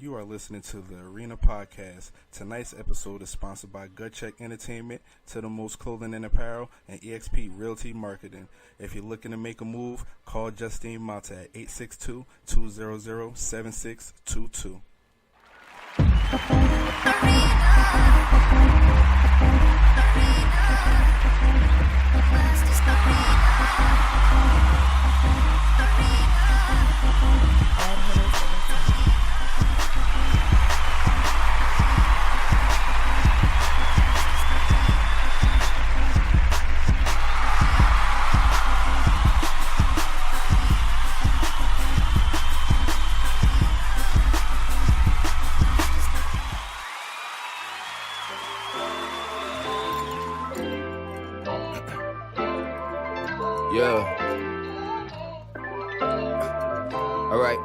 You are listening to the Arena Podcast. Tonight's episode is sponsored by Gut Check Entertainment, To the Most Clothing and Apparel, and EXP Realty Marketing. If you're looking to make a move, call Justine Mata at 862-200-7622. Yeah. All right.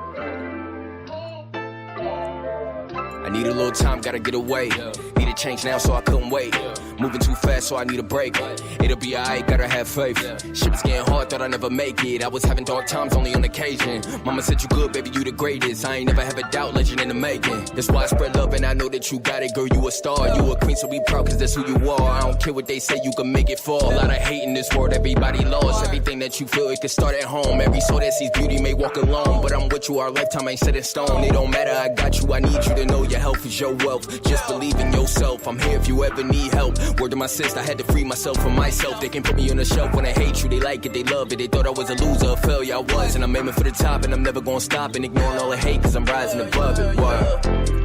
I need a little time, gotta get away. Need a change now, so I couldn't wait. Moving too fast, so I need a break. It'll be alright, gotta have faith. Shit was getting hard, thought I'd never make it. I was having dark times, only on occasion. Mama said you good, baby, you the greatest. I ain't never have a doubt, legend in the making. That's why I spread love, and I know that you got it, girl. You a star, you a queen, so be proud, cause that's who you are. I don't care what they say, you can make it fall. A lot of hate in this world, everybody lost. Everything that you feel, it can start at home. Every soul that sees beauty may walk alone, but I'm with you, our lifetime ain't set in stone. It don't matter, I got you, I need you to know your health is your wealth. Just believe in yourself, I'm here if you ever need help. Word to my sister, I had to free myself from myself. They can put me on the shelf when they hate you, they like it, they love it. They thought I was a loser, a failure, I was. And I'm aiming for the top, and I'm never gonna stop. And ignoring all the hate, cause I'm rising above it, boy.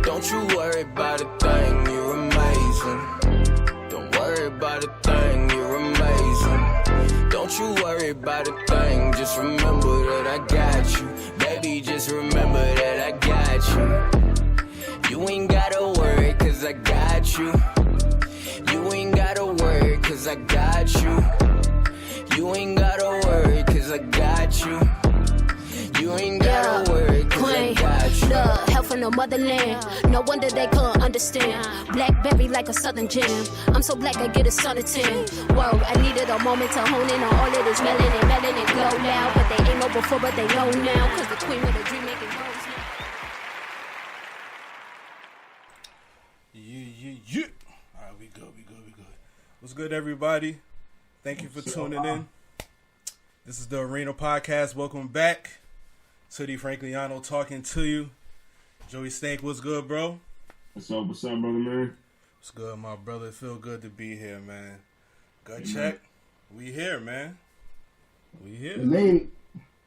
Don't you worry about a thing, you're amazing. Don't worry about a thing, you're amazing. Don't you worry about a thing, just remember that I got you. Baby, just remember that I got you. You ain't gotta worry, cause I got you. You ain't gotta worry, cause I got you. You ain't gotta worry, cause I got you. You ain't gotta worry, cause I got you. Love, help from the motherland. No wonder they couldn't understand. Blackberry like a southern jam. I'm so black I get a sun of 10. Whoa, I needed a moment to hone in on all of this melanin glow now. But they ain't know before, but they know now. Cause the queen with a dream making moves now. Yeah. All right, we good. What's good, everybody? Thank you for tuning in. This is the Arena Podcast. Welcome back. Sudi Frankliano talking to you. Joey Stank, what's good, bro? What's up, brother, man? What's good, my brother? It feel good to be here, man. Gut check. We here, man. We here. We made it.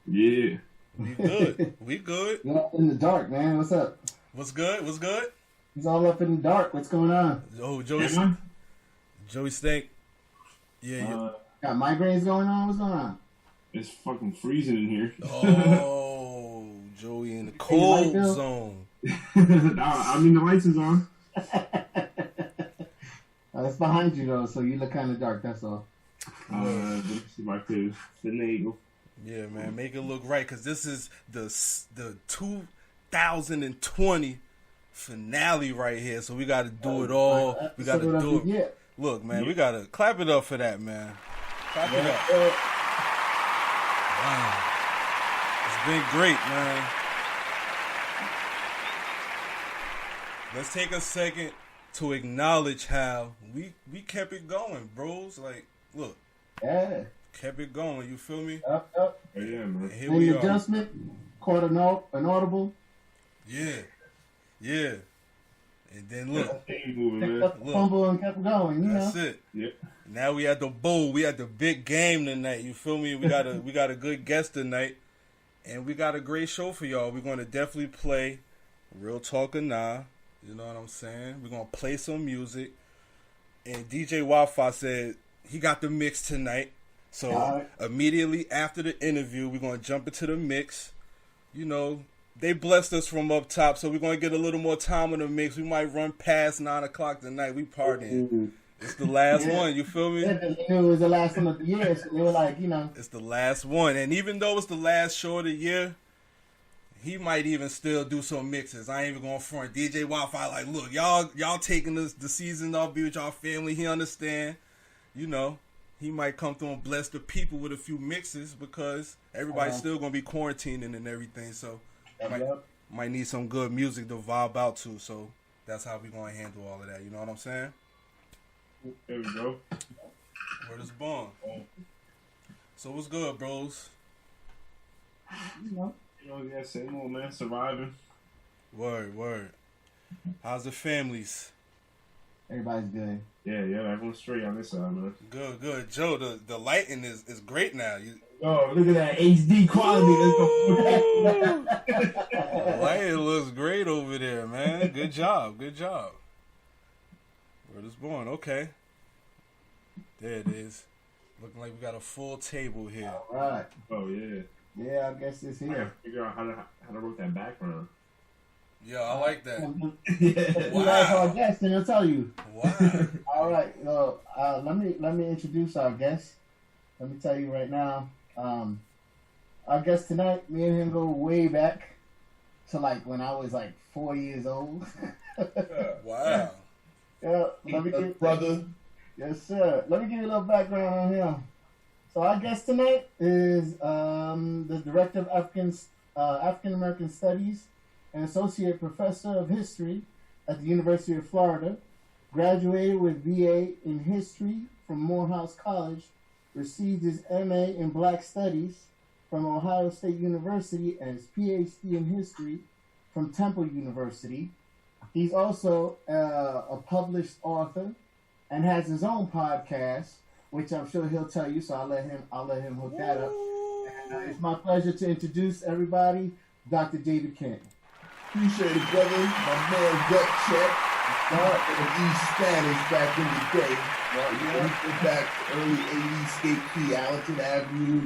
Yeah. We good. We good. You're in the dark, man. What's up? What's good? It's all up in the dark. What's going on? Oh, Joey Stank. Yeah. Got migraines going on? What's going on? It's fucking freezing in here. Oh, Joey in the cold zone. I mean, the lights is on. It's behind you, though, so you look kind of dark, that's all. Let's see if I could finagle. Yeah, man, make it look right, because this is the 2020 finale right here, so we got to do it all. We got to do it. Yeah. Look, man, we got to clap it up for that, man. Clap it up. Wow. It's been great, man. Let's take a second to acknowledge how we kept it going, bros. Like, look. Yeah. Kept it going, you feel me? Up. Yeah, man. Here we are. Adjustment, caught an audible. Yeah. And then look. Moving, Kept the fumble and kept going, you That's know. it. Yep. Now we at the bowl. We at the big game tonight. You feel me? We got a good guest tonight, and we got a great show for y'all. We're gonna definitely play Real Talk or Nah. You know what I'm saying? We're gonna play some music. And DJ Wi-Fi said he got the mix tonight. So immediately after the interview, we're gonna jump into the mix. You know, they blessed us from up top, so we're gonna get a little more time on the mix. We might run past 9 o'clock tonight. We partying. Mm-hmm. It's the last one, you feel me? It was the last one of the year, so they were like, you know. It's the last one. And even though it's the last show of the year, he might even still do some mixes. I ain't even going to front. DJ Wi-Fi like, look, y'all taking the season off, be with y'all family. He understand. You know, he might come through and bless the people with a few mixes because everybody's still going to be quarantining and everything. So might need some good music to vibe out to. So that's how we gonna handle all of that. You know what I'm saying? There we go. Word is born. So what's good, bros? Yeah, same old man, surviving. Word. How's the families? Everybody's good. Yeah, everyone's straight on this side, man. Good. Joe, the lighting is great now. Oh, look at that HD quality. The lighting looks great over there, man. Good job. Word is born. Okay. There it is. Looking like we got a full table here. All right. Oh, yeah. Yeah, I guess it's I gotta here. figure out how to work that background. Yeah, I like that. You ask our guest and he'll tell you. Wow. All right. So let me introduce our guest. Let me tell you right now. Our guest tonight, me and him go way back to like when I was like 4 years old. Wow. Yeah, let me give, brother. yes, sir. Let me give you a little background on him. So our guest tonight is the director of African American Studies and associate professor of history at the University of Florida. Graduated with BA in history from Morehouse College. Received his MA in Black Studies from Ohio State University and his PhD in history from Temple University. He's also a published author and has his own podcast, which I'm sure he'll tell you. So I'll let him hook that up. And it's my pleasure to introduce everybody, Dr. David Canton. Appreciate it, brother. My man, Gut Check. In East Spanish back in the day. Back early 80s, State Key, Allenton Avenue,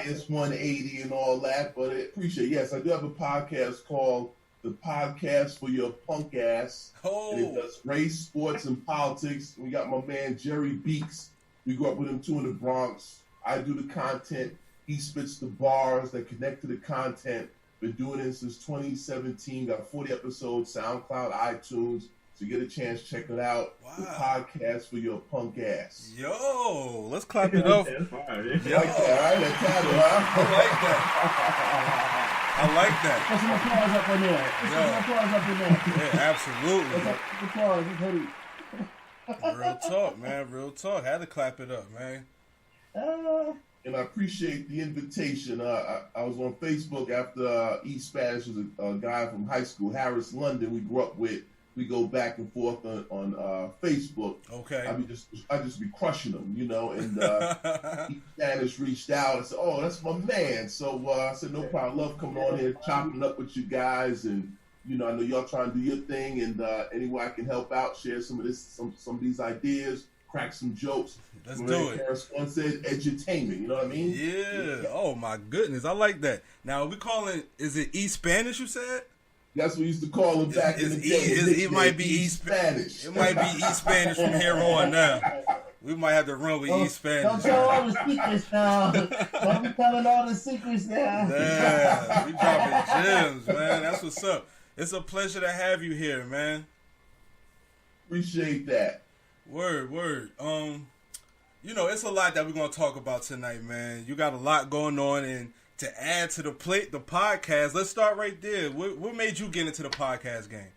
IS 180 and all that. But I appreciate it. Yes, I do have a podcast called The Podcast for Your Punk Ass. Oh. And it does race, sports, and politics. We got my man Jerry Beeks. We grew up with him too in the Bronx. I do the content. He spits the bars that connect to the content. Been doing it since 2017. Got 40 episodes, SoundCloud, iTunes. So you get a chance, check it out. Wow. The podcast for your punk ass. Yo, let's clap it up. That's fine. You like that, all right? That title, huh? I like that. Put some applause up in there. Put some applause up in there. Yeah, absolutely. Applause. It's hoodie. Real talk, man. Real talk. Had to clap it up, man. And I appreciate the invitation. I was on Facebook after East Spanish was a guy from high school, Harris London. We grew up with. We go back and forth on Facebook. Okay. I just be crushing them, you know. And East Spanish reached out and said, "Oh, that's my man." So I said, "No problem. Love coming on here, chopping up with you guys, and you know, I know y'all trying to do your thing, and any way I can help out, share some of these ideas, crack some jokes." Let's do it. Harris once said edutainment, you know what I mean? Yeah. Oh my goodness, I like that. Now we calling. Is it East Spanish? You said. That's what we used to call him back in the day. It might be East Spanish. It might be East Spanish from here on now. We might have to run with East Spanish. Don't tell all the secrets now. Don't be telling all the secrets now. Yeah, we dropping gems, man. That's what's up. It's a pleasure to have you here, man. Appreciate that. Word. You know, it's a lot that we're gonna talk about tonight, man. You got a lot going on, and to add to the podcast, let's start right there. What made you get into the podcast game?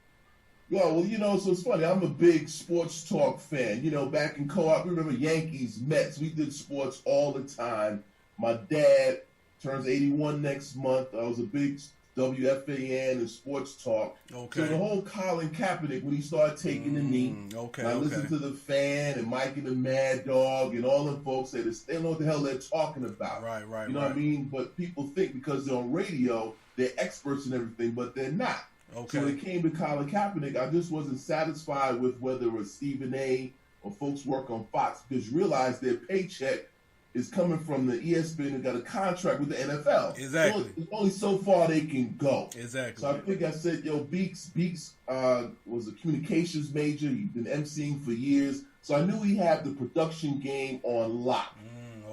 Well, you know, so it's funny. I'm a big sports talk fan. You know, back in co-op, remember Yankees, Mets. We did sports all the time. My dad turns 81 next month. I was a big WFAN and sports talk. Okay. So the whole Colin Kaepernick, when he started taking the knee, I listened to the Fan and Mike and the Mad Dog and all them folks that they don't know what the hell they're talking about. Right. You know what I mean? But people think because they're on radio, they're experts in everything, but they're not. Okay. So when it came to Colin Kaepernick, I just wasn't satisfied with whether it was Stephen A. or folks work on Fox, because you realize their paycheck is coming from the ESPN and got a contract with the NFL. Exactly. There's only so far they can go. Exactly. So I think I said, Beeks was a communications major. He'd been emceeing for years. So I knew he had the production game on lock.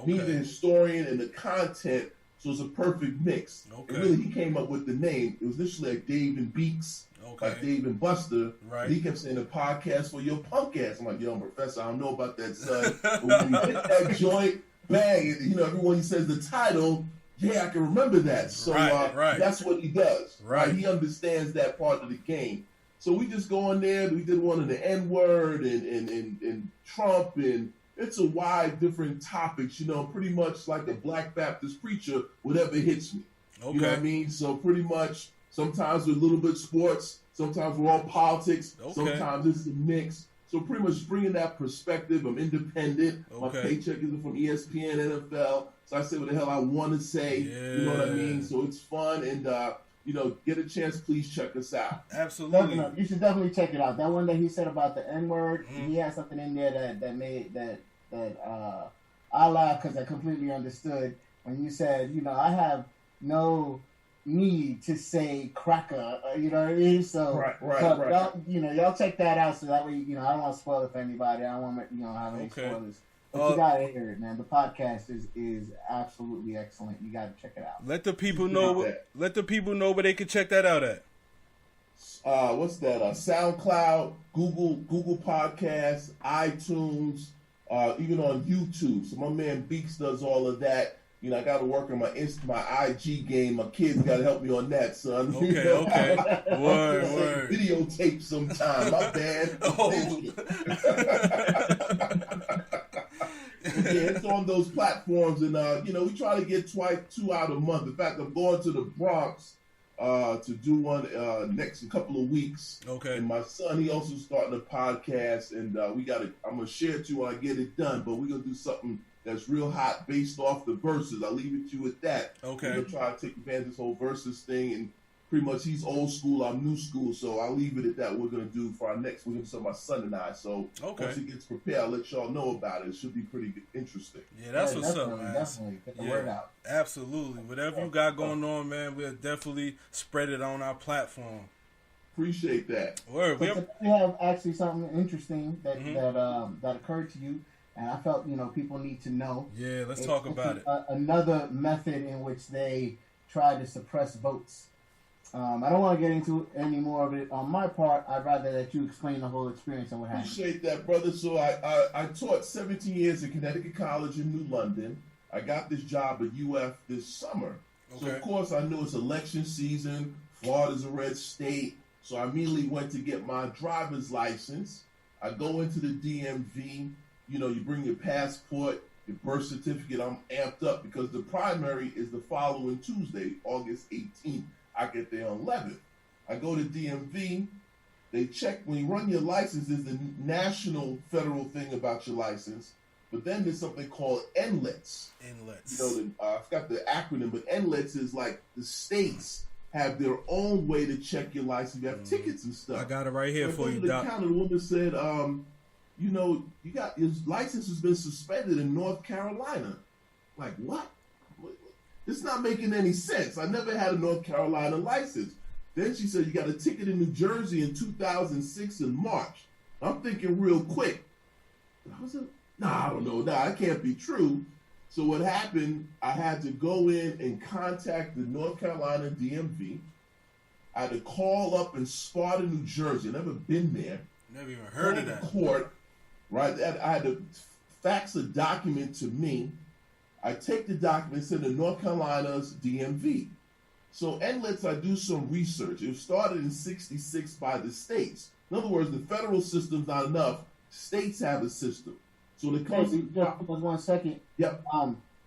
Okay. Me, the historian, and the content, so it was a perfect mix. Okay. And really, he came up with the name. It was initially like Dave and Beeks, like Dave and Buster. Right. He kept saying, "A podcast for your punk ass." I'm like, "Yo, Professor, I don't know about that, son." But when you hit that joint, bang, you know, everyone he says the title, Yeah, I can remember that. So Right. that's what he does. Right. He understands that part of the game. So we just go in there. We did one of the N-word and Trump, and it's a wide different topics. You know, pretty much like a Black Baptist preacher, whatever hits me. Okay. You know what I mean? So pretty much, sometimes we're a little bit sports, sometimes we're all politics, sometimes it's a mix. So pretty much bringing that perspective. I'm independent. My paycheck isn't from ESPN, NFL. So I say what the hell I want to say. Yeah. You know what I mean? So it's fun, and you know, get a chance, please check us out. Absolutely. No, you should definitely check it out. That one that he said about the N-word, he had something in there that made I laughed because I completely understood when you said, you know, I have no need to say cracker, you know what I mean? So, right. Y'all, you know, y'all check that out so that way, you know, I don't want to spoil it for anybody. I don't want to, you know, have any spoilers. But you gotta hear it, man. The podcast is absolutely excellent. You gotta check it out. Let the people know. Let the people know where they can check that out at. What's that? SoundCloud, Google Podcasts, iTunes, even on YouTube. So my man Beeks does all of that. You know, I got to work on my IG game. My kids got to help me on that, son. Okay. Word. Videotape sometime. My bad. Yeah, it's on those platforms, and you know, we try to get 2 out a month. In fact, I'm going to the Bronx to do one next couple of weeks. Okay. And my son, he also starting a podcast, and I'm gonna share it to you when I get it done. But we're gonna do something that's real hot based off the verses. I'll leave it to you with that. Okay. We're gonna try to take advantage of this whole verses thing, and pretty much he's old school, I'm new school, so I'll leave it at that. We're gonna do for our next. We're gonna do my son and I. So once he gets prepared, I'll let y'all know about it. It should be pretty interesting. Yeah, that's what's up, man. Definitely get the word out. Absolutely. Whatever you got going on, man, we'll definitely spread it on our platform. Appreciate that. Word. We have actually something interesting that occurred to you, and I felt, you know, people need to know. Yeah, let's talk about it. Another method in which they try to suppress votes. I don't want to get into any more of it on my part. I'd rather that you explain the whole experience and what happened. Appreciate that, brother. So I taught 17 years at Connecticut College in New London. I got this job at UF this summer. So, of course, I knew it's election season. Florida's a red state. So I immediately went to get my driver's license. I go into the DMV. You know, you bring your passport, your birth certificate. I'm amped up because the primary is the following Tuesday, August 18th. I get there on 11th. I go to DMV. They check when you run your license. There's the national federal thing about your license, but then there's something called Nlets. Nlets. You know, I forgot the acronym, but Nlets is like the states have their own way to check your license. You have tickets and stuff. I got it right here for you, Doc. The woman said, you know, your license has been suspended in North Carolina. Like, what? It's not making any sense. I never had a North Carolina license. Then she said, you got a ticket in New Jersey in 2006 in March. I'm thinking real quick. I don't know. That can't be true. So what happened, I had to go in and contact the North Carolina DMV. I had to call up in Sparta, New Jersey. I've never been there. Never even heard of that. Court, right? I had to fax a document to me. I take the document, send to North Carolina's DMV. So Nlets, I do some research. It was started in 1966 by the states. In other words, the federal system's not enough. States have a system. So the country... Just 1 second. Yep.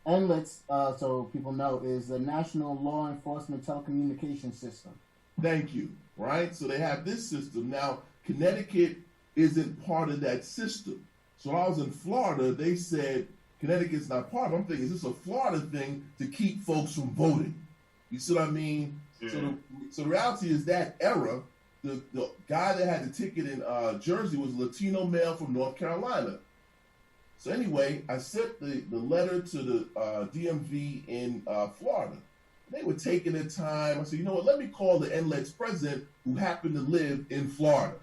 Nlets, so people know, is the National Law Enforcement Telecommunication System. Thank you. Right? So they have this system. Now, Connecticut isn't part of that system. So when I was in Florida, they said, Connecticut's not part of it. I'm thinking, is this a Florida thing to keep folks from voting? You see what I mean? Yeah. So the reality is that era, the guy that had the ticket in Jersey was a Latino male from North Carolina. So anyway, I sent the letter to the DMV in Florida. They were taking their time. I said, you know what, let me call the Nlets president who happened to live in Florida.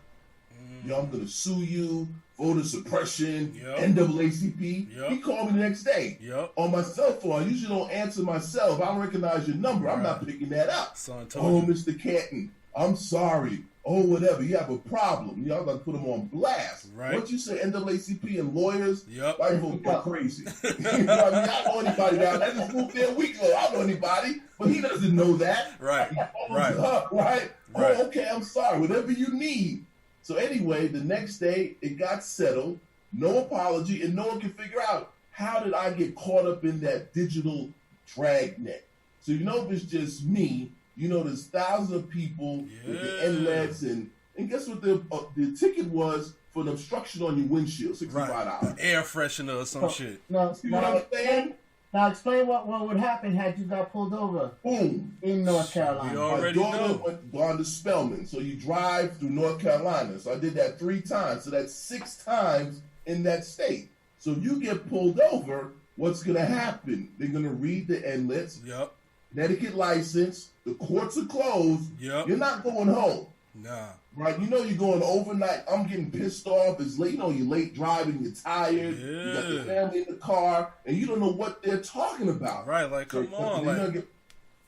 Yo, I'm going to sue you, voter suppression, NAACP. He called me the next day on my cell phone. I usually don't answer myself. I don't recognize your number. I'm not picking that up. Oh, Mr. Canton, I'm sorry. oh, whatever, you have a problem. Y'all got to put them on blast. Right. Once you say NAACP and lawyers, Yep. white folks go crazy. You know what I mean? I don't know anybody down there. I just moved there a week ago. I don't know anybody, but he doesn't know that. Right. Right. Right. Right. Oh, okay, I'm sorry. Whatever you need. So anyway, the next day, it got settled. No apology, and no one can figure out, how did I get caught up in that digital dragnet? So you know, if it's just me, you know, there's thousands of people with the Nlets, and guess what the ticket was for the obstruction on your windshield, $65. Air freshener or some shit. No, You know what I'm saying? now explain what would happen had you got pulled over Boom. in North Carolina. You My already daughter know. went gone to Spelman, so you drive through North Carolina. So I did that 3 times, so that's 6 times in that state. So if you get pulled over, what's going to happen? They're going to read the Nlets, Yep. Connecticut license, the courts are closed. Yep. You're not going home, Nah. right? You know you're going overnight. I'm getting pissed off. It's late. You know you're late driving. You're tired. You got the family in the car, and you don't know what they're talking about. Right. Like, come So, on. you're gonna Like, get-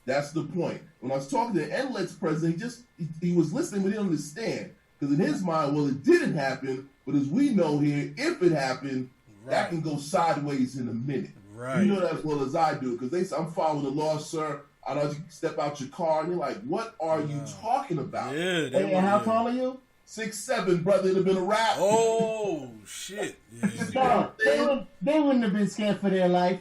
that's the point. When I was talking to the Nlets president, he was listening, but he didn't understand. Because in his mind, well, it didn't happen, but as we know here, if it happened, that can go sideways in a minute. Right. You know that as well as I do, because they say, I'm following the law, sir. I know you step out your car, and you're like, what are you talking about? Yeah. Hey, and how tall are you? 6'7", brother, it'd have been a wrap. Oh, shit. Yeah. No, they wouldn't have been scared for their life.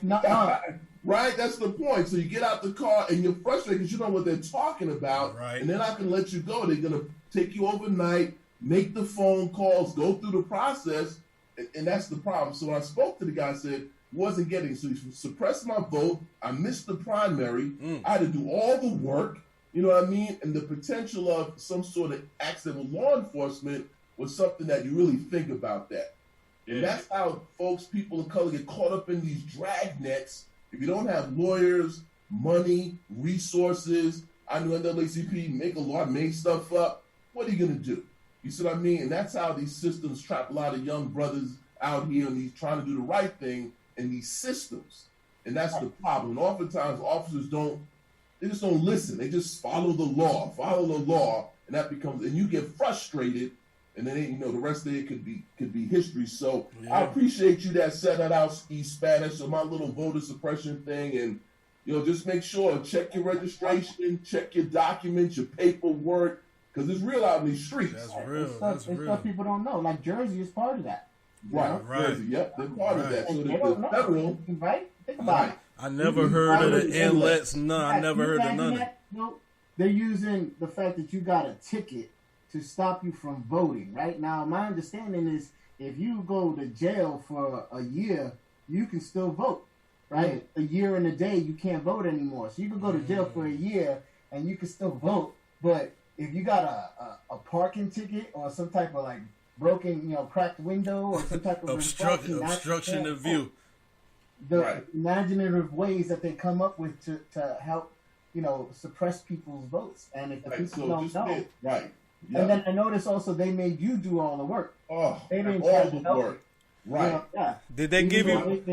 Right? That's the point. So you get out the car and you're frustrated because you know what they're talking about. Right. And they're not going to let you go. They're going to take you overnight, make the phone calls, go through the process. And that's the problem. So when I spoke to the guy, I said, wasn't getting, so he suppressed my vote. I missed the primary. I had to do all the work. You know what I mean? And the potential of some sort of accident with law enforcement was something that you really think about that. Yeah. And that's how folks, people of color, get caught up in these drag nets. If you don't have lawyers, money, resources, I knew NAACP make a law, made stuff up. What are you going to do? You see what I mean? And that's how these systems trap a lot of young brothers out here and these trying to do the right thing in these systems. And that's the problem. And oftentimes officers just don't listen. They just follow the law, and that becomes, and you get frustrated, and then you know the rest of it could be history. So I appreciate you that set that out, East Spanish, so my little voter suppression thing, and you know just make sure check your registration, check your documents, your paperwork, because it's real out in these streets. That's real. It's stuff people don't know. Like Jersey is part of that. Right, Right. Jersey, yep, they're part of that. So And the they don't know. federal, Right? Think about it. I never heard of the Nlets. No, I never heard of none of it. No, they're using the fact that you got a ticket to stop you from voting. Right now, my understanding is if you go to jail for a year, you can still vote. Right? A year and a day, you can't vote anymore. So you can go to jail for a year and you can still vote. But if you got a parking ticket or some type of like broken, cracked window or some type of obstruction of view. The imaginative ways that they come up with to help, suppress people's votes. And if the people don't know. Right. Yep. And then I noticed also they made you do all the work. Oh, They didn't all try to the help work. Right. Yeah. Did they give you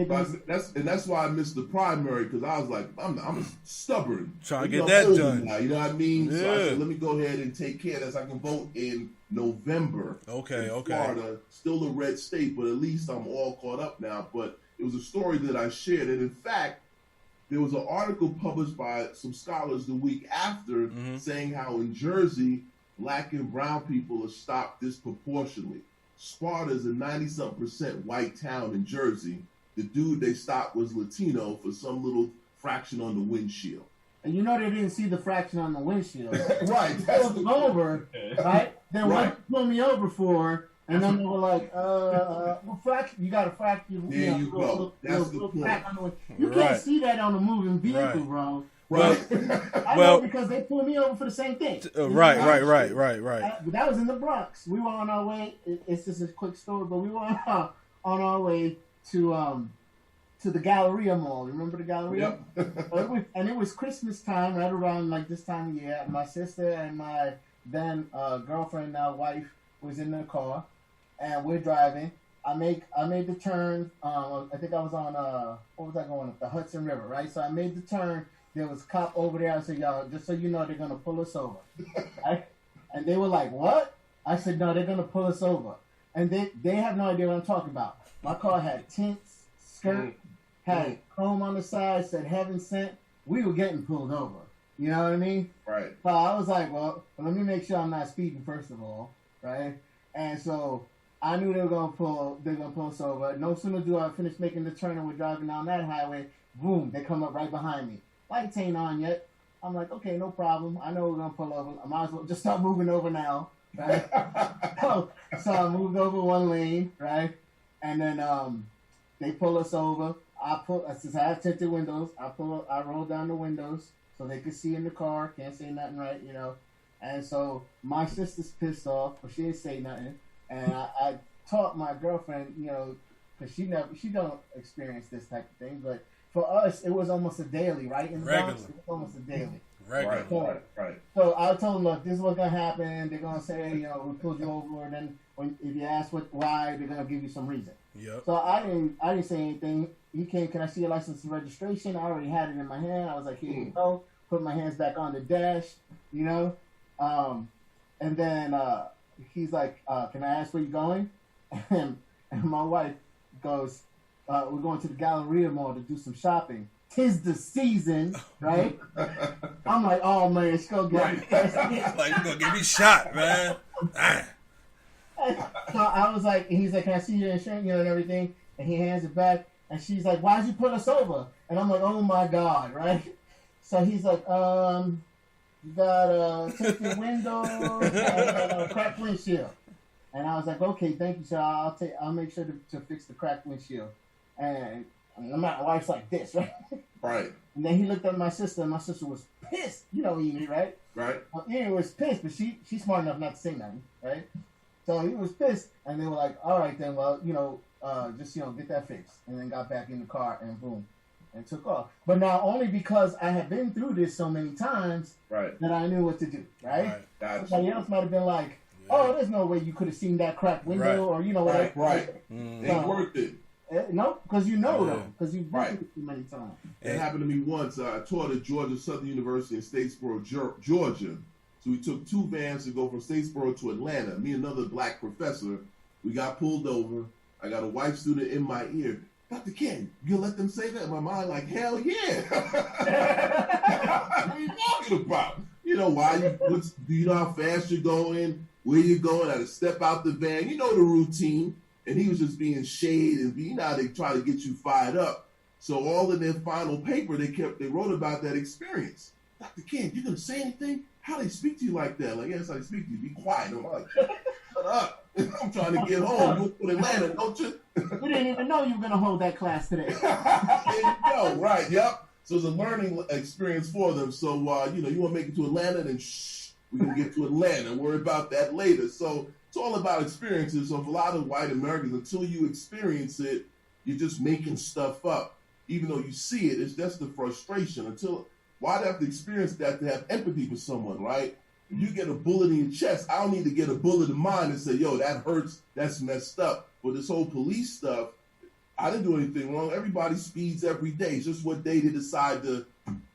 That's why I missed the primary, because I was like, I'm stubborn. Trying to You know, get that I'm older done. now, you know what I mean? So I Yeah. said, let me go ahead and take care of this. I can vote in November. Okay, in okay. Florida, still a red state, but at least I'm all caught up now. But it was a story that I shared, and in fact, there was an article published by some scholars the week after saying how in Jersey, black and brown people are stopped disproportionately. Sparta's a 90-something% white town in Jersey. The dude they stopped was Latino for some little fraction on the windshield. And they didn't see the fraction on the windshield. Right. They That's pulled me over, right? Then what Right. you pulled me over for? And then they were like, well, fraction, you got a fraction. There you go. That's the point. crack on the You Right. can't see that on a moving vehicle, Right. bro. right. I know because they pulled me over for the same thing. right. That was in the Bronx. We were on our way. It's just a quick story, but we were on our way to the Galleria Mall. Remember the Galleria? Yep. And it was Christmas time, right around like this time of year. My sister and my then girlfriend, now wife, was in the car, and we're driving. I made the turn. I think I was on what was I going up the Hudson River, right? So I made the turn. There was a cop over there. I said, y'all, just so you know, they're gonna pull us over. Right? And they were like, what? I said, no, they're going to pull us over. And they have no idea what I'm talking about. My car had tints, skirt, had chrome on the side, said heaven sent. We were getting pulled over. You know what I mean? Right. So I was like, well, let me make sure I'm not speeding first of all, right? And so I knew they were gonna pull us over. No sooner do I finish making the turn and we're driving down that highway, boom, they come up right behind me. Lights ain't on yet. I'm like, okay, no problem. I know we're gonna pull over. I might as well just start moving over now, right? So I moved over one lane, right? And then they pull us over. Since I had tinted windows, I rolled down the windows so they could see in the car. Can't say nothing, right? You know. And so my sister's pissed off, but she didn't say nothing. And I taught my girlfriend, you know, because she don't experience this type of thing. But for us, it was almost a daily, right? In the Bronx, it was almost a daily. Right. So I told them, look, this is what's gonna happen. They're gonna say, you know, we pulled you over, and then if you ask why, they're gonna give you some reason. Yep. So I didn't say anything. He came, can I see your license and registration? I already had it in my hand. I was like, here you go. Put my hands back on the dash, you know. And then he's like, can I ask where you're going? And my wife goes, we're going to the Galleria Mall to do some shopping. 'Tis the season, right? I'm like, oh man, she's gonna get me. Like, you gonna get me shot, man. So I was like, he's like, can I see your insurance, you know, and everything? And he hands it back, and she's like, why'd you put us over? And I'm like, oh my God, right? So he's like, you got tinted windows, a cracked windshield. And I was like, okay, thank you, sir. I'll make sure to fix the cracked windshield. And my wife's like this, right? Right. And then he looked at my sister, and my sister was pissed. You know Amy, right? Right. Well, Amy was pissed, but she's smart enough not to say nothing, right? So he was pissed, and they were like, all right then, well, you know, just, you know, get that fixed. And then got back in the car, and boom, and took off. But now only because I had been through this so many times that I knew what to do, right? Gotcha. Somebody else might have been like, oh, there's no way you could have seen that cracked window, or, you know, what? Ain't worth it. No, because you know them, because you've been through it too many times. It happened to me once. I taught at Georgia Southern University in Statesboro, Georgia. So we took 2 vans to go from Statesboro to Atlanta. Me and another black professor. We got pulled over. I got a white student in my ear. Dr. Ken, you let them say that? In my mind, like, hell yeah. What are you talking about? You know why? You know how fast you're going, where you're going, how to step out the van. You know the routine. And he was just being shade, and you know how they try to get you fired up. So all in their final paper, they wrote about that experience. Dr. Ken, you gonna say anything? How they speak to you like that? Like, yes, how they speak to you. Be quiet. I'm like, shut up. I'm trying to get home. You went to Atlanta, don't you? We didn't even know you were gonna hold that class today. There you go. Right. Yep. So it's a learning experience for them. So you know, you want to make it to Atlanta, then we can get to Atlanta. Worry about that later. So it's all about experiences. So for a lot of white Americans, until you experience it, you're just making stuff up. Even though you see it, it's just the frustration. Why do I have to experience that to have empathy for someone, right? If you get a bullet in your chest, I don't need to get a bullet in mine and say, yo, that hurts, that's messed up. But this whole police stuff, I didn't do anything wrong. Everybody speeds every day. It's just what day they decide to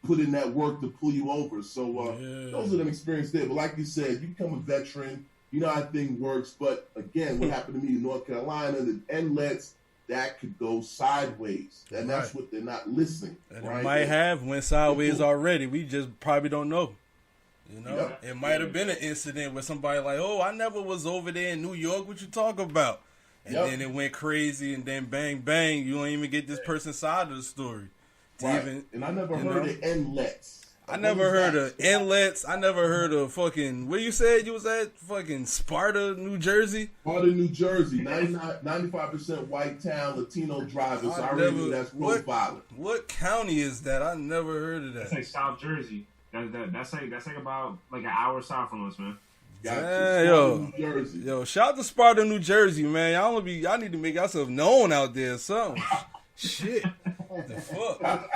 put in that work to pull you over. So those are them experiences there. But like you said, you become a veteran. You know how thing works, but again, what happened to me in North Carolina, the Nlets, that could go sideways, and that's what they're not listening. And right? It might have went sideways already. We just probably don't know. You know, it might have been an incident where somebody like, oh, I never was over there in New York. What you talk about? And then it went crazy, and then bang, bang, you don't even get this person's side of the story. And I never heard of Nlets. I never heard of Nlets. I never heard of fucking, where you said you was at? Fucking Sparta, New Jersey? Sparta, New Jersey. 95% white town, Latino drivers. So I already knew that's profiling. What county is that? I never heard of that. That's like South Jersey. That's like about like an hour south from us, man. Yo, shout out to Sparta, New Jersey, man. Y'all need to make yourself known out there or something. Shit. The fuck?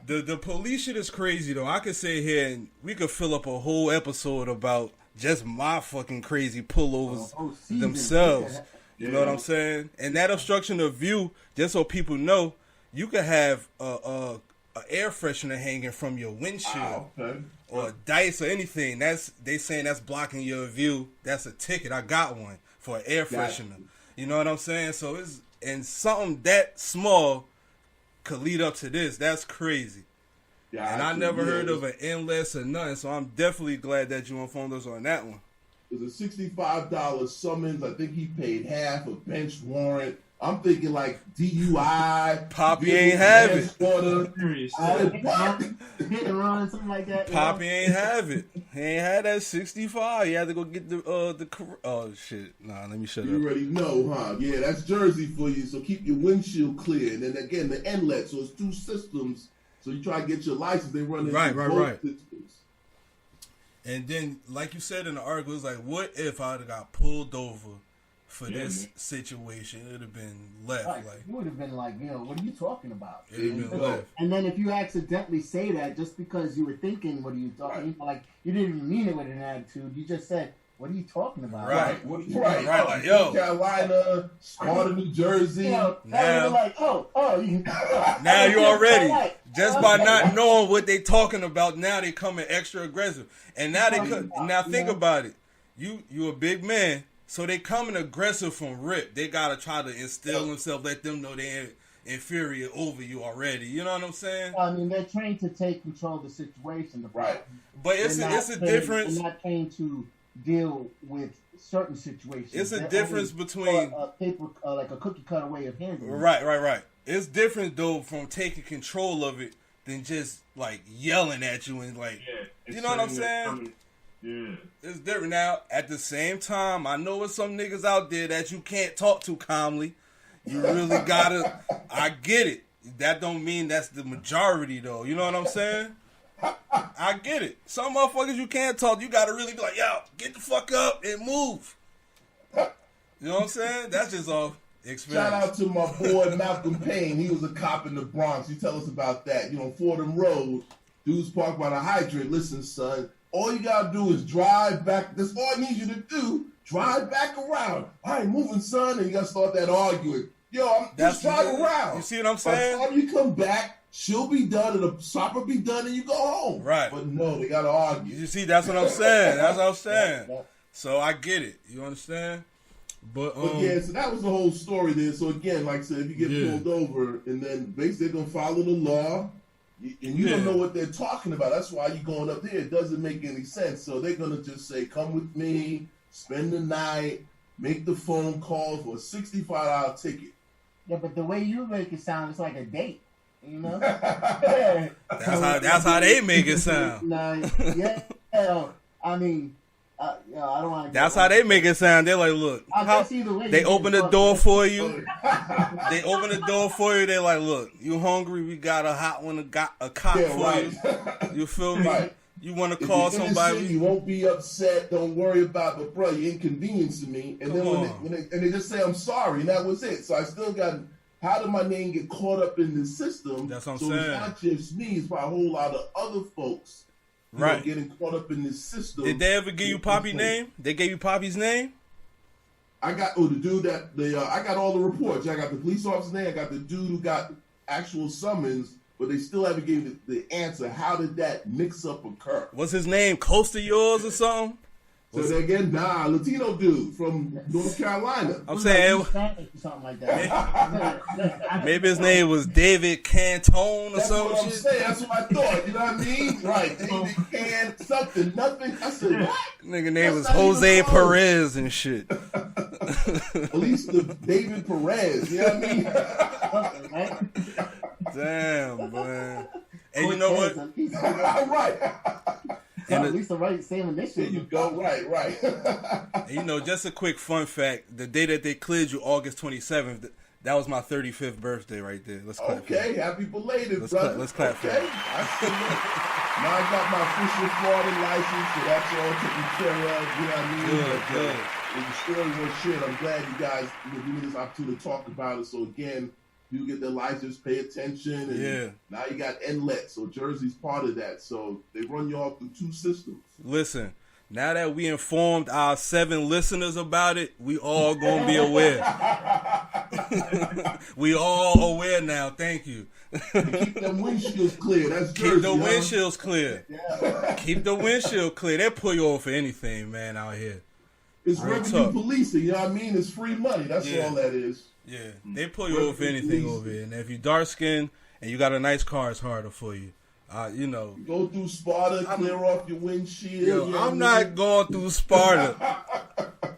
The police shit is crazy, though. I could sit here and we could fill up a whole episode about just my fucking crazy pullovers themselves. You know what I'm saying? And that obstruction of view, just so people know, you could have a an air freshener hanging from your windshield Okay. or dice or anything, they saying that's blocking your view. That's a ticket. I got one for an air freshener. You know what I'm saying? So and something that small could lead up to this. That's crazy. Yeah, And I never heard of an Nlets or nothing, so I'm definitely glad that you informed us on that one. It was a $65 summons. I think he paid half a bench warrant. I'm thinking like DUI. Poppy ain't have it. Serious. Hit and run, something like that. Poppy ain't have it. He ain't had that 65. He had to go get the oh shit. Nah, let me shut You up. already know, huh? Yeah, that's Jersey for you. So keep your windshield clear. And then again, the Nlets. So it's 2 systems. So you try to get your license. They run into both systems. And then, like you said in the article, it's like, what if I'd have got pulled over for this situation? It'd have been left. Right. Like You would have been like, what are you talking about? It'd have been left. And then if you accidentally say that just because you were thinking, what are you talking about? Like, you didn't even mean it with an attitude. You just said, what are you talking about? Right. Right. Like, yo. North Carolina, Sparta, New Jersey. Now you're like, Now you already just by not knowing what they talking about. Now they coming extra aggressive, and now they now think about it. You a big man, so they coming aggressive from rip. They gotta try to instill themselves, let them know they're inferior over you already. You know what I'm saying? I mean, they're trained to take control of the situation. Right. But it's a difference. They're not trained to deal with certain situations. It's a difference between a paper, like a cookie cutter way of handling it. Right. It's different though from taking control of it than just like yelling at you and like, you know what I'm saying? Yeah. It's different. Now, at the same time, I know there's some niggas out there that you can't talk to calmly. You really gotta. I get it. That don't mean that's the majority though. You know what I'm saying? I get it. Some motherfuckers you can't talk. You gotta really be like, yo, get the fuck up and move. You know what I'm saying? That's just all experience. Shout out to my boy Malcolm Payne. He was a cop in the Bronx. You tell us about that. You know, Fordham Road, dudes parked by the hydrant. Listen, son, all you gotta do is drive back. That's all I need you to do. Drive back around. I ain't moving, son. And you gotta start that arguing. Yo, just drive around. You see what I'm saying? By the time you come back, she'll be done and the supper be done and you go home. Right. But no, they gotta argue. You see, that's what I'm saying. That's what I'm saying. So I get it. You understand? But yeah, so that was the whole story there. So again, like I said, if you get pulled over and then basically they're gonna follow the law, and you don't know what they're talking about. That's why you're going up there. It doesn't make any sense. So they're gonna just say, "Come with me, spend the night, make the phone call for a $65 ticket." Yeah, but the way you make it sound, it's like a date. You know? That's how they make it sound. I mean, I don't want to. That's how they make it sound. They're like, look, they open the door for you. They open the door for you. They're like, look, you hungry? We got a hot one, got a cop for you. You feel me? Right. You want to call somebody? You won't be upset. Don't worry about it. But bro, you inconveniencing me. And then when they just say I'm sorry, and that was it. So I still got. How did my name get caught up in this system? That's what I'm saying. It's not just me. It's by a whole lot of other folks. Right. Getting caught up in this system. Did they ever give you Poppy's name? They gave you Poppy's name? I got the dude that I got all the reports. I got the police officer's name. I got the dude who got actual summons, but they still haven't given the answer. How did that mix-up occur? Was his name close to yours or something? So again, Latino dude from North Carolina. I'm saying something like that. Maybe his name was David Canton or something. That's what I'm saying. That's what I thought. You know what I mean? Right. David Can something. Nothing. I said, what? Nigga name was Jose Perez and shit. At least the David Perez. You know what I mean? Damn, man. And you know what? Right. And at least the right same initial. There you go. Right. And you know, just a quick fun fact: the day that they cleared you, August 27th, that was my 35th birthday right there. Let's clap. Okay, happy belated, brother. Let's clap for that. Now I got my official Florida license, so that's all taken care of. You know what I mean? Good. The story was shit. I'm glad you guys give me this opportunity to talk about it. So again, you get the license, pay attention, and now you got Nlets, so Jersey's part of that. So they run you all through 2 systems. Listen, now that we informed our 7 listeners about it, we all gonna be aware. We all aware now. Thank you. Keep them windshields clear. That's Jersey, Keep the windshields clear. Yeah. Keep the windshield clear. They'll pull you over for anything, man, out here. It's Real revenue talk. policing, you know what I mean? It's free money. That's Yeah. all that is. Yeah, they pull you over for anything over here. And if you dark skinned and you got a nice car, it's harder for you. You know. Go through Sparta, clear off your windshield. Yo, you know I'm what I not mean? going through Sparta.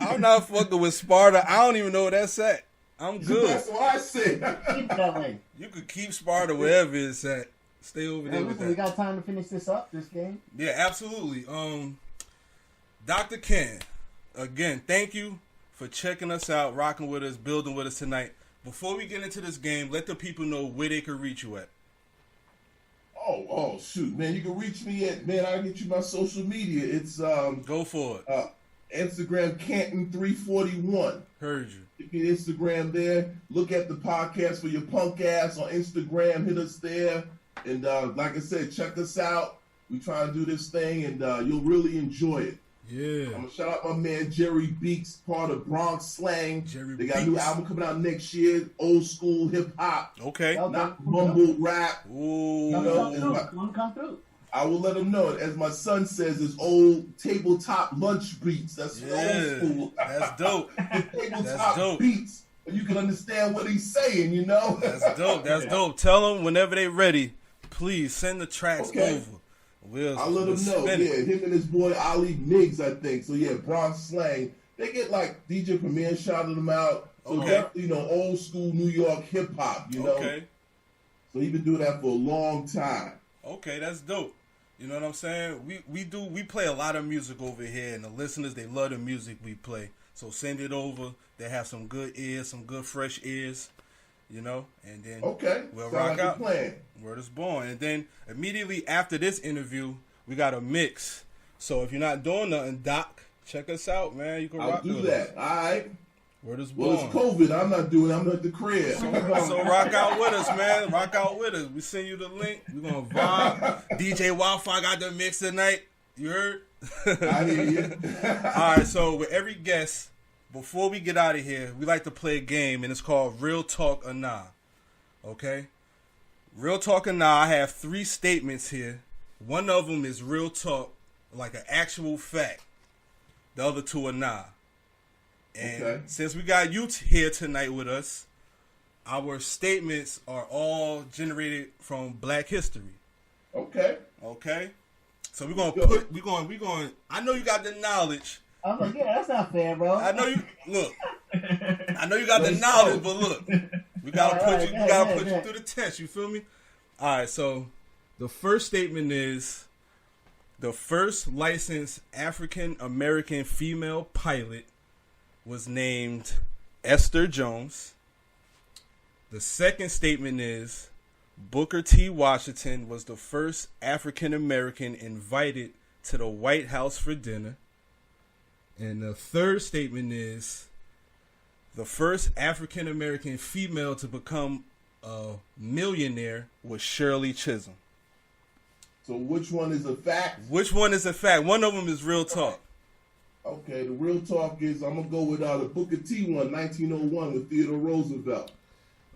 I'm not fucking with Sparta. I don't even know where that's at. I'm good. That's what I said. Keep it that way. You could keep Sparta wherever it's at. Stay over Hey, there with listen, we that. got time to finish this up, this game. Yeah, absolutely. Dr. Ken, again, thank you for checking us out, rocking with us, building with us tonight. Before we get into this game, let the people know where they can reach you at. Oh, shoot, man. You can reach me at, man, I'll get you my social media. It's Go for it. Instagram Canton 341. Heard you. Look at Instagram there. Look at the podcast for your punk ass on Instagram. Hit us there. And like I said, check us out. We try to do this thing, and you'll really enjoy it. Yeah. I'm gonna shout out my man Jerry Beeks, part of Bronx Slang. Jerry They got a new Beeks. album coming out next year. Old school hip hop, Okay. Okay. not mumble rap. Ooh. Come through. No. Come through. I will let them know. As my son says, it's old tabletop lunch beats. That's old Yeah. school. That's dope. Tabletop That's dope. beats. And you can understand what he's saying, you know? That's dope. That's dope. Tell them whenever they ready, please send the tracks Okay. over. I'll let him know. Yeah, him and his boy Ali Miggs, I think. So yeah, Bronx Slang. They get like DJ Premier shouted them out. So Okay. definitely, old school New York hip hop, you know. Okay. So he been doing that for a long time. Okay, that's dope. You know what I'm saying? We play a lot of music over here, and the listeners, they love the music we play. So send it over. They have some good ears, some good fresh ears, and then Okay. we'll Sound rock like a out. plan. Word is born. And then immediately after this interview, we got a mix. So if you're not doing nothing, Doc, check us out, man. You can I'll rock do with that. us. All right. Word is Well, born. it's COVID. I'm not doing it. I'm at the crib. So rock out with us, man. Rock out with us. We send you the link. We're going to vibe. DJ Wi-Fi got the mix tonight. You heard? I hear you. All right, so with every guest, before we get out of here, we like to play a game, and it's called Real Talk or Nah. Okay? Real Talk or Nah, I have 3 statements here. One of them is real talk, like an actual fact. The other 2 are nah. And Okay. since we got you here tonight with us, our statements are all generated from Black history. Okay. Okay? So we're going I know you got the knowledge. I'm like, yeah, that's not fair, bro. I know you got the knowledge, but look, we gotta put you through the test. You feel me? All right. So the first statement is the first licensed African American female pilot was named Esther Jones. The second statement is Booker T. Washington was the first African American invited to the White House for dinner. And the third statement is the first African American female to become a millionaire was Shirley Chisholm. So which one is a fact? Which one is a fact? One of them is real talk. Okay, the real talk is I'm gonna go with the Booker T one, 1901 with Theodore Roosevelt.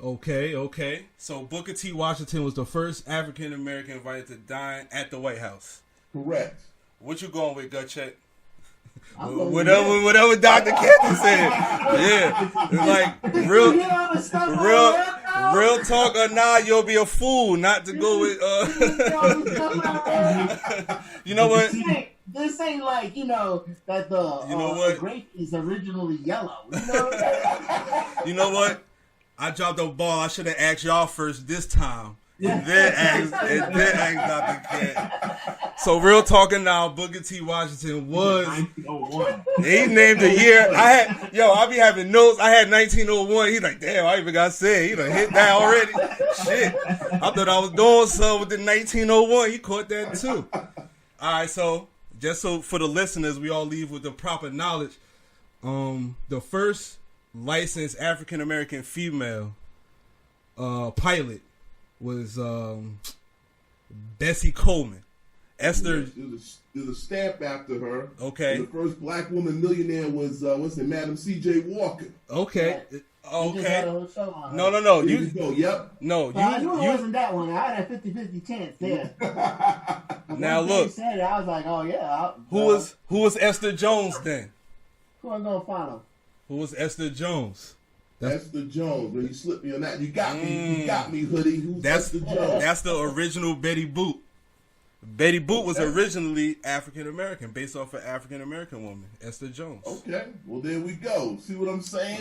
Okay. So Booker T. Washington was the first African American invited to dine at the White House. Correct. What you going with, gut check? I'm going Whatever Dr. Canton said. Yeah. It's like real talk or nah, you'll be a fool not to go with you know what? This ain't like, that the grape is originally yellow. You know what? I dropped the ball. I should have asked y'all first this time. And then asked Dr. Cat. So real talking now, Booker T. Washington was 1901. he named the year. I be having notes. I had 1901. He's like, damn, I even got said. He done hit that already. Shit. I thought I was doing something with the 1901. He caught that too. Alright, so just so for the listeners, we all leave with the proper knowledge. The first licensed African American female pilot was Bessie Coleman, Esther. There's a stamp after her. Okay. And the first black woman millionaire was what's it, Madam C.J. Walker. Okay. Okay. No. No. There you go. Yep. No, I knew it wasn't that one. I had a 50-50 chance there. Now look. Said it, I was like, oh yeah. Who was Esther Jones then? Who I'm gonna follow? Who was Esther Jones? Esther Jones. When you slipped me on that, you got me, hoodie. Who's Esther Jones? That's the original Betty Boop. Betty Boop was originally African American, based off an African American woman, Esther Jones. Okay, well there we go. See what I'm saying?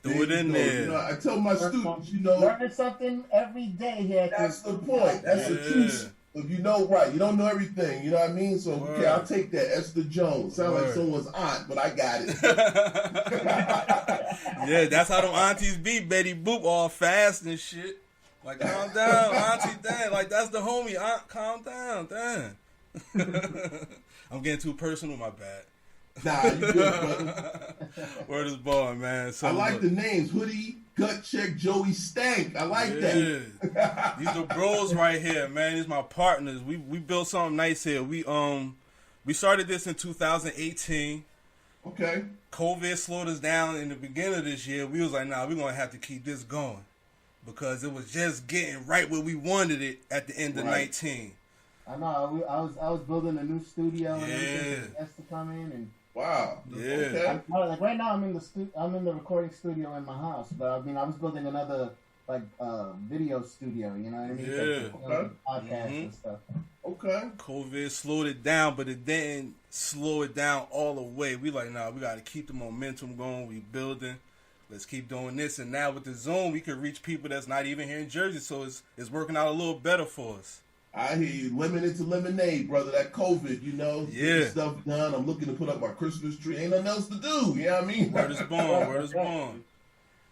Throw it in there. You know, I tell my students, learning something every day here. That's the point. That's the truth. If you know right, you don't know everything. You know what I mean? So okay, I'll take that. Esther Jones. Sound like someone's aunt, but I got it. Yeah, that's how them aunties be. Betty Boop all fast and shit. Like, calm down, auntie, damn. Like, that's the homie. Aunt, calm down, damn. I'm getting too personal, my bad. Nah, you good, brother. Word is born, man. So, I like the names. Hoodie, Gut Check, Joey Stank. I like that. These are bros right here, man. These my partners. We built something nice here. We started this in 2018. Okay. COVID slowed us down in the beginning of this year. We was like, nah, we're going to have to keep this going. Because it was just getting right where we wanted it at the end of 19. I know. I was building a new studio and everything for Esther to come in and. Wow. Yeah. Okay. Like right now, I'm in the recording studio in my house, but I mean, I was building another video studio. You know what I mean? Yeah. Podcasts and stuff. Okay. COVID slowed it down, but it didn't slow it down all the way. We like, nah, we got to keep the momentum going. We building. Let's keep doing this. And now with the Zoom, we can reach people that's not even here in Jersey. So it's working out a little better for us. I hear you. Lemon into lemonade, brother. That COVID, Yeah. Stuff done. I'm looking to put up my Christmas tree. Ain't nothing else to do. You know what I mean? Word is born. Word is born.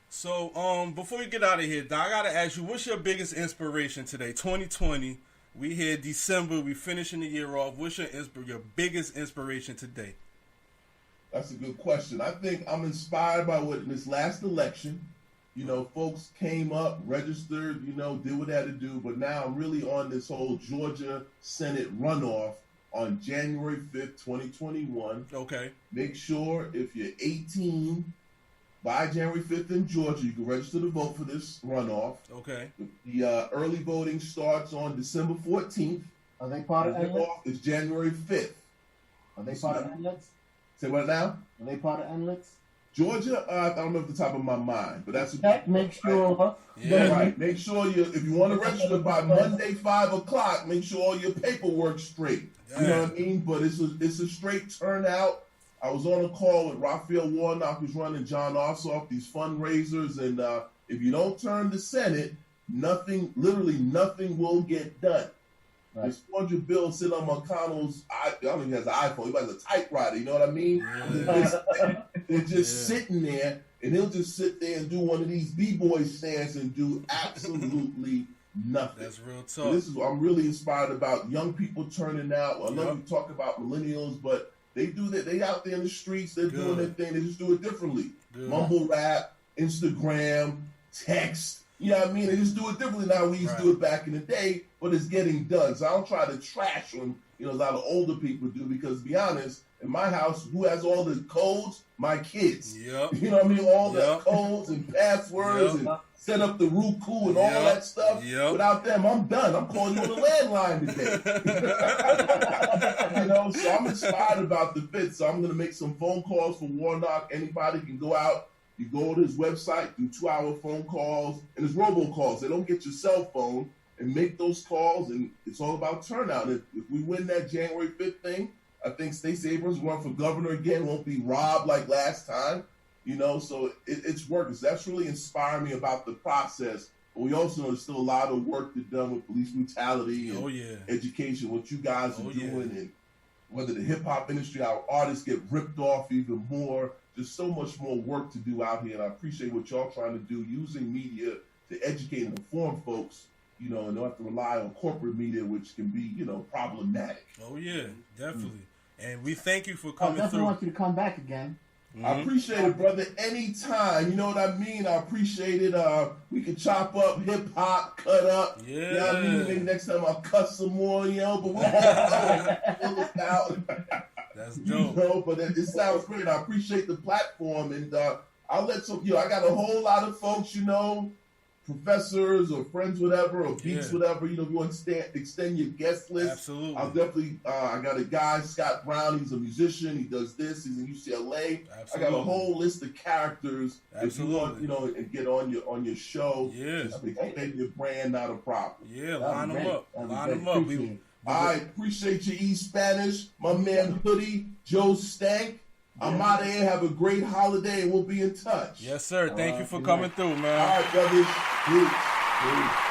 So, before we get out of here, Doc, I got to ask you, what's your biggest inspiration today? 2020. We here December. We finishing the year off. What's your biggest inspiration today? That's a good question. I think I'm inspired by what in this last election, folks came up, registered, did what they had to do. But now I'm really on this whole Georgia Senate runoff on January 5th, 2021. Okay. Make sure if you're 18 by January 5th in Georgia, you can register to vote for this runoff. Okay. The early voting starts on December 14th. Are they part of Nlets? It's January 5th. Are they part of Nlets? Say what now? Are they part of Nlets? Georgia, I don't know off the top of my mind, but that's make sure. Yeah, right. Make sure if you want to register by Monday 5:00, make sure all your paperwork's straight. You know what I mean? But it's a straight turnout. I was on a call with Raphael Warnock, who's running John Ossoff, these fundraisers, and if you don't turn the Senate, literally nothing will get done. Right. This 400 bill sitting on McConnell's, I don't think he has an iPhone, he has a typewriter, you know what I mean? Yeah. They're just sitting there, and he'll just sit there and do one of these B-boy stands and do absolutely nothing. That's real tough. So I'm really inspired about young people turning out. I love you talk about millennials, but they do that. They out there in the streets, they're doing their thing, they just do it differently. Mumble rap, Instagram, text. You know what I mean? They just do it differently now. We used to do it back in the day, but it's getting done. So I don't try to trash them, a lot of older people do, because to be honest, in my house, who has all the codes? My kids. Yep. You know what I mean? All the codes and passwords and set up the Roku and all that stuff. Yep. Without them, I'm done. I'm calling you on the landline today. So I'm inspired about the fit. So I'm going to make some phone calls for Warnock. Anybody can go out. You go to his website, do 2-hour phone calls, and it's robocalls. They don't get your cell phone and make those calls, and it's all about turnout. If we win that January 5th thing, I think Stacey Abrams will run for governor again, won't be robbed like last time, so it's working. So that's really inspired me about the process. But we also know there's still a lot of work to be done with police brutality and education, what you guys are doing, and whether the hip-hop industry, our artists get ripped off even more. There's so much more work to do out here, and I appreciate what y'all trying to do, using media to educate and inform folks, and don't have to rely on corporate media, which can be, problematic. Oh, yeah, definitely. And we thank you for coming through. I definitely want you to come back again. I appreciate it, brother. Anytime, you know what I mean. I appreciate it. We can chop up, hip hop, cut up. Yeah. You know what I mean. Maybe next time I'll cuss some more, you know. But we'll fill it out. That's dope. You know, but it sounds great. I appreciate the platform, and I'll let some. I got a whole lot of folks, professors or friends, whatever, or beats, whatever. If you want to extend your guest list, absolutely. I'll definitely. I got a guy, Scott Brown. He's a musician. He does this. He's in UCLA. Absolutely. I got a whole list of characters. Absolutely. If you want, and get on your show. Yeah. I mean, make your brand not a problem. Yeah, line them up. Line them up. I appreciate you, E Spanish, my man Hoodie, Joe Stank. I'm out of here. Have a great holiday, and we'll be in touch. Yes, sir. Thank you for coming through, man. All right, brothers. Peace. Peace.